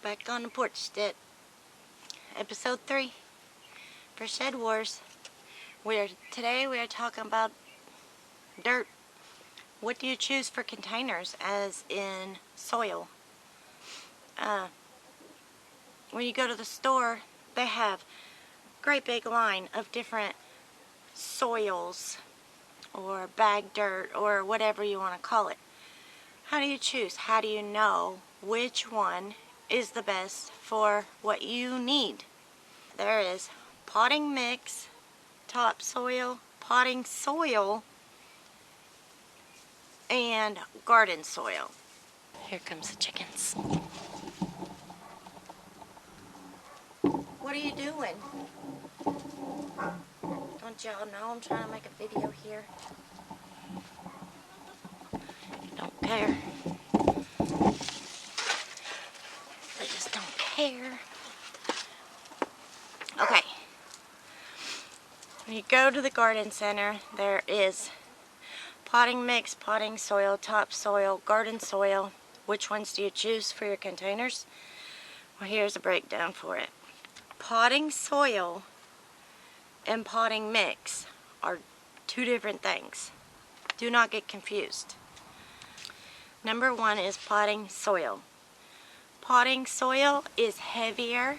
Back on the porch step. Episode 3 for Shedwars. Today we are talking about dirt. What do you choose for containers, as in soil? When you go to the store, they have a great big line of different soils or bag dirt or whatever you want to call it. How do you choose? How do you know which one is the best for what you need? There is potting mix, topsoil, potting soil, and garden soil. Here comes the chickens. What are you doing? Don't y'all know I'm trying to make a video here? Don't care. They just don't care. Okay. When you go to the garden center, there is potting mix, potting soil, topsoil, garden soil. Which ones do you choose for your containers? Well, here's a breakdown for it. Potting soil and potting mix are two different things. Do not get confused. Number one is potting soil. Potting soil is heavier.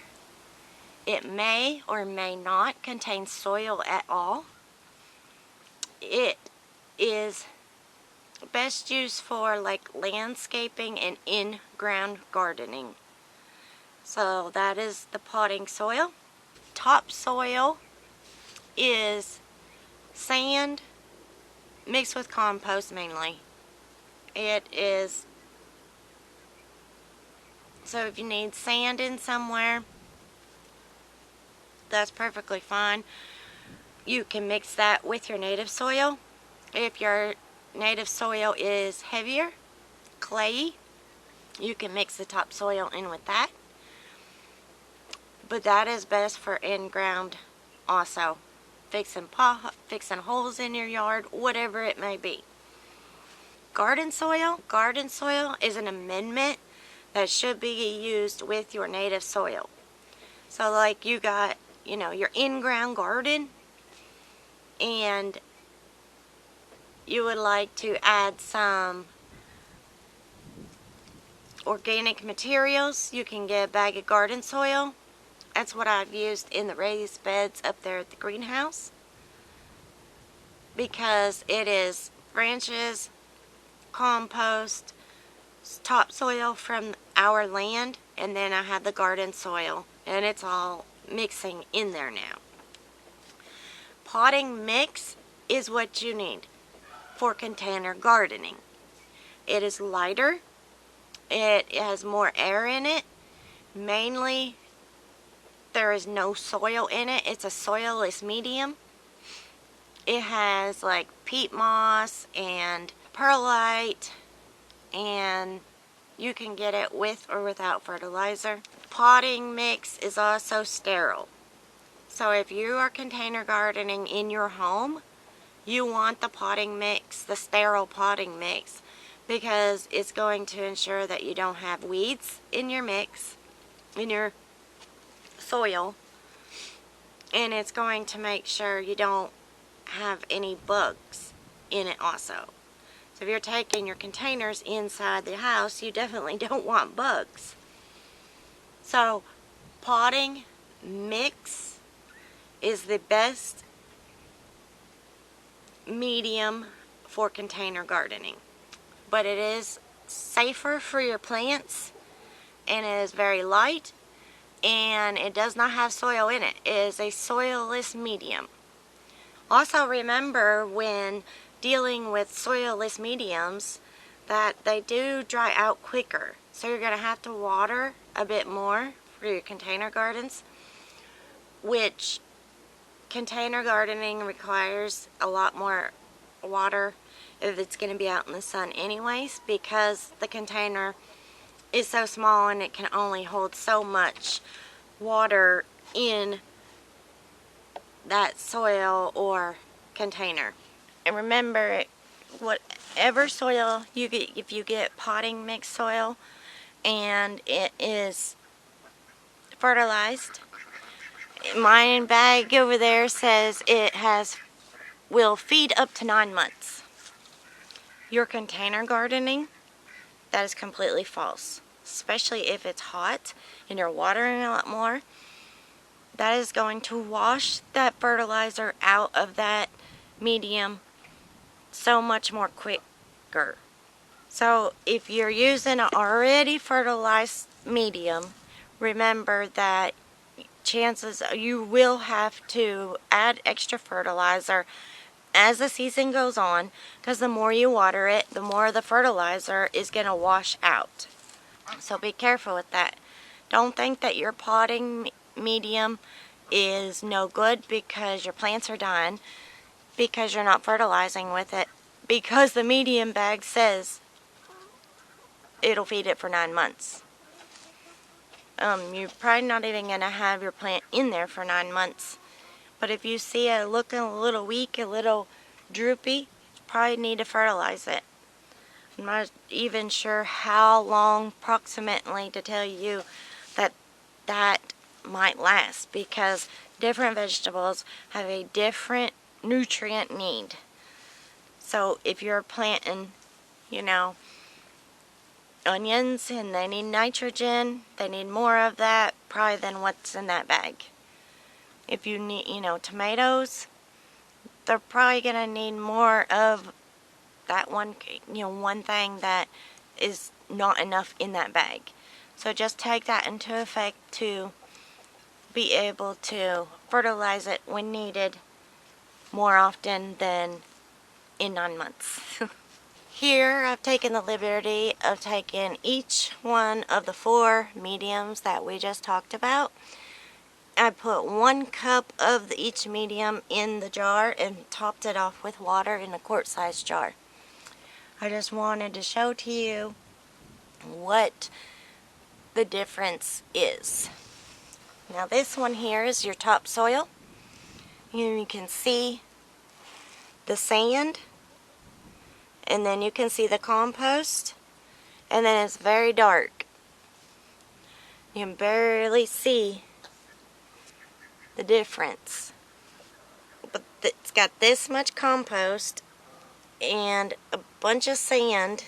It may or may not contain soil at all. It is best used for like landscaping and in-ground gardening. So that is the potting soil. Topsoil is sand mixed with compost mainly. It is, so if you need sand in somewhere, that's perfectly fine. You can mix that with your native soil. If your native soil is heavier, clayey, you can mix the topsoil in with that. But that is best for in-ground also. Fixing holes in your yard, whatever it may be. Garden soil is an amendment that should be used with your native soil. So like you got, your in-ground garden, and you would like to add some organic materials, you can get a bag of garden soil. That's what I've used in the raised beds up there at the greenhouse, because it is branches, compost, topsoil from our land, and then I have the garden soil, and it's all mixing in there now. Potting mix is what you need for container gardening. It is lighter. It has more air in it. Mainly, there is no soil in it. It's a soilless medium. It has like peat moss and perlite, and you can get it with or without fertilizer. Potting mix is also sterile. So if you are container gardening in your home, you want the potting mix, the sterile potting mix, because it's going to ensure that you don't have weeds in your mix, in your soil, and it's going to make sure you don't have any bugs in it also. So if you're taking your containers inside the house, you definitely don't want bugs. So potting mix is the best medium for container gardening, but it is safer for your plants, and it is very light, and it does not have soil in it. It is a soilless medium. Also remember, when dealing with soilless mediums, that they do dry out quicker, so you're going to have to water a bit more for your container gardens, which container gardening requires a lot more water if it's going to be out in the sun anyways, because the container is so small and it can only hold so much water in that soil or container. And remember, whatever soil you get, if you get potting mix soil and it is fertilized. My bag over there says will feed up to 9 months. Your container gardening, that is completely false. Especially if it's hot and you're watering a lot more. That is going to wash that fertilizer out of that medium so much more quicker. So if you're using an already fertilized medium, remember that chances you will have to add extra fertilizer as the season goes on, because the more you water it, the more the fertilizer is going to wash out. So be careful with that. Don't think that your potting medium is no good because your plants are dying, because you're not fertilizing with it, because the medium bag says it'll feed it for 9 months. You're probably not even going to have your plant in there for 9 months. But if you see it looking a little weak, a little droopy, you probably need to fertilize it. I'm not even sure how long approximately to tell you that might last, because different vegetables have a different nutrient need. So if you're planting, onions and they need nitrogen, they need more of that probably than what's in that bag. If you need, tomatoes, they're probably going to need more of that one thing that is not enough in that bag. So just take that into effect to be able to fertilize it when needed more often than in 9 months. Here I've taken the liberty of taking each one of the 4 mediums that we just talked about. I put 1 cup of each medium in the jar and topped it off with water in a quart-sized jar. I just wanted to show to you what the difference is. Now this one here is your topsoil. You can see the sand, and then you can see the compost, and then it's very dark. You can barely see the difference. But it's got this much compost and a bunch of sand.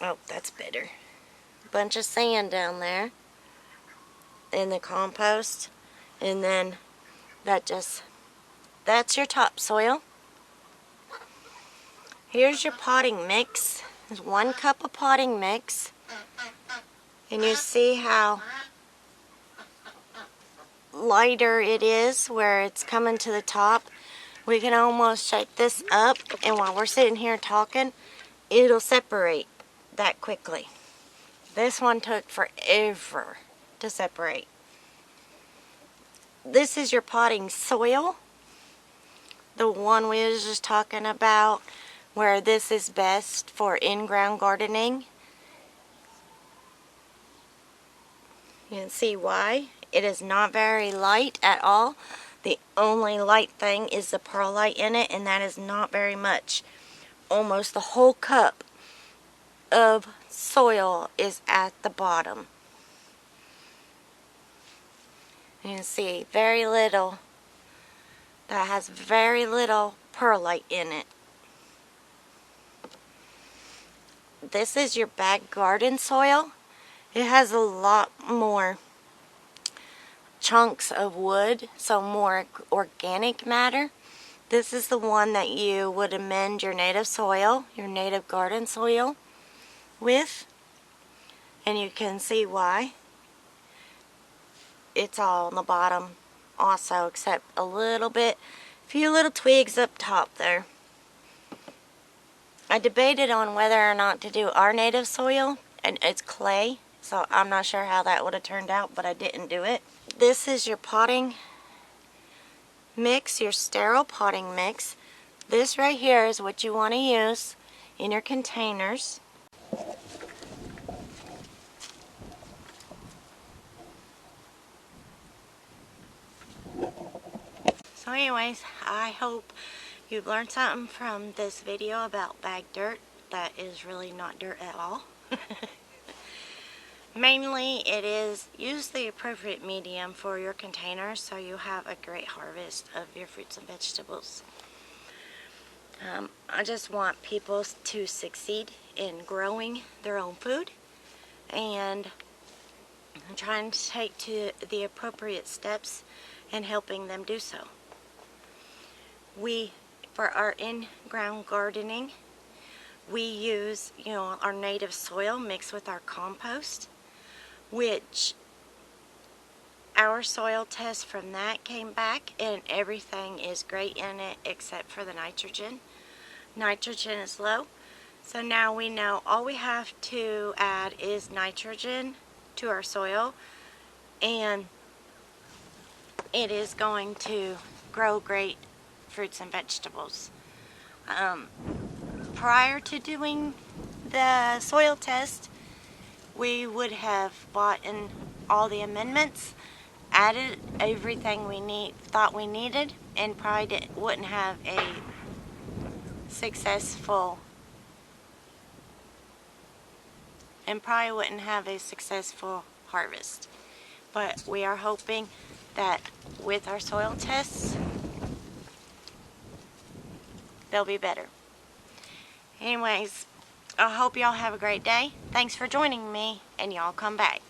Oh, that's better. A bunch of sand down there in the compost, and then that's your topsoil. Here's your potting mix. There's 1 cup of potting mix, and you see how lighter it is where it's coming to the top. We can almost shake this up, and while we're sitting here talking, it'll separate that quickly. This one took forever to separate. This is your potting soil, the one we was just talking about, where this is best for in-ground gardening. You can see why. It is not very light at all. The only light thing is the perlite in it, and that is not very much. Almost the whole cup of soil is at the bottom. You can see very little. That has very little perlite in it. This is your bag garden soil. It has a lot more chunks of wood, so more organic matter. This is the one that you would amend your native soil, your native garden soil with, and you can see why. It's all on the bottom also, except a few little twigs up top there. I debated on whether or not to do our native soil, and it's clay, so I'm not sure how that would have turned out, but I didn't do it. This is your potting mix, your sterile potting mix. This right here is what you want to use in your containers. So anyways, I hope you've learned something from this video about bag dirt. That is really not dirt at all. Mainly it is use the appropriate medium for your container so you have a great harvest of your fruits and vegetables. I just want people to succeed in growing their own food, and I'm trying to take to the appropriate steps and helping them do so. For our in-ground gardening, we use, our native soil mixed with our compost, which our soil test from that came back and everything is great in it except for the nitrogen. Nitrogen is low, so now we know all we have to add is nitrogen to our soil, and it is going to grow great fruits and vegetables. Prior to doing the soil test, we would have bought in all the amendments, added everything we thought we needed, and probably wouldn't have a successful harvest. But we are hoping that with our soil tests, they'll be better. Anyways, I hope y'all have a great day. Thanks for joining me, and y'all come back.